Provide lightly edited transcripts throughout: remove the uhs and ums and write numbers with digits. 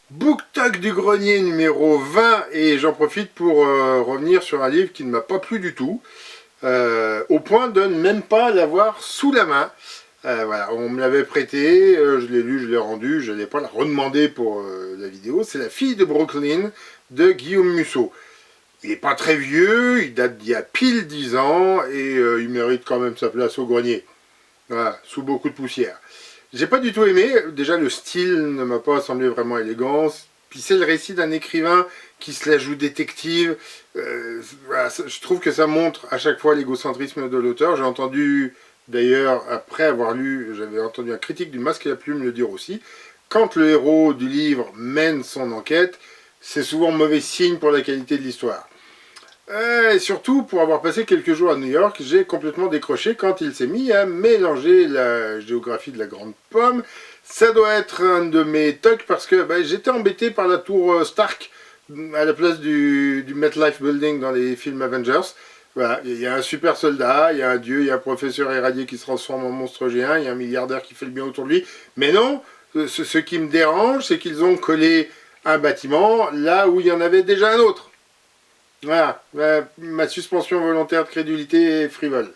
BookTok du grenier numéro 20 et j'en profite pour revenir sur un livre qui ne m'a pas plu du tout, au point de ne même pas l'avoir sous la main. Voilà, on me l'avait prêté, je l'ai lu, je l'ai rendu, je n'allais pas la redemander pour la vidéo. C'est La fille de Brooklyn de Guillaume Musso. Il n'est pas très vieux, il date d'il y a pile 10 ans et il mérite quand même sa place au grenier. Voilà, sous beaucoup de poussière. J'ai pas du tout aimé, déjà le style ne m'a pas semblé vraiment élégant, puis c'est le récit d'un écrivain qui se la joue détective, voilà, je trouve que ça montre à chaque fois l'égocentrisme de l'auteur. J'ai entendu, d'ailleurs, après avoir lu, j'avais entendu un critique du Masque et la Plume le dire aussi, quand le héros du livre mène son enquête, c'est souvent mauvais signe pour la qualité de l'histoire. Et surtout, pour avoir passé quelques jours à New York, j'ai complètement décroché quand il s'est mis à mélanger la géographie de la Grande Pomme. Ça doit être un de mes tocs parce que j'étais embêté par la tour Stark à la place du MetLife Building dans les films Avengers. Voilà, il y a un super soldat, il y a un dieu, il y a un professeur irradié qui se transforme en monstre géant, il y a un milliardaire qui fait le bien autour de lui. Mais non, ce qui me dérange, c'est qu'ils ont collé un bâtiment là où il y en avait déjà un autre. Voilà, ma suspension volontaire de crédulité est frivole.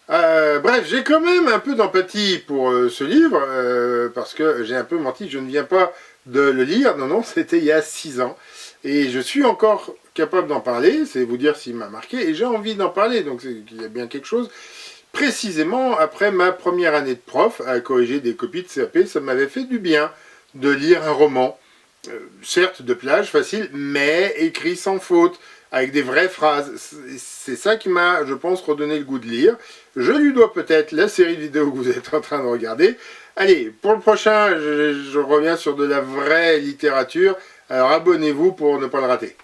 Bref, j'ai quand même un peu d'empathie pour ce livre, parce que j'ai un peu menti, je ne viens pas de le lire, non, c'était il y a 6 ans. Et je suis encore capable d'en parler, c'est vous dire s'il m'a marqué, et j'ai envie d'en parler, donc il y a bien quelque chose. Précisément, après ma première année de prof, à corriger des copies de CAP, ça m'avait fait du bien de lire un roman, certes de plage, facile, mais écrit sans faute, avec des vraies phrases. C'est ça qui m'a, je pense, redonné le goût de lire. Je lui dois peut-être la série de vidéos que vous êtes en train de regarder. Allez, pour le prochain, je reviens sur de la vraie littérature. Alors abonnez-vous pour ne pas le rater.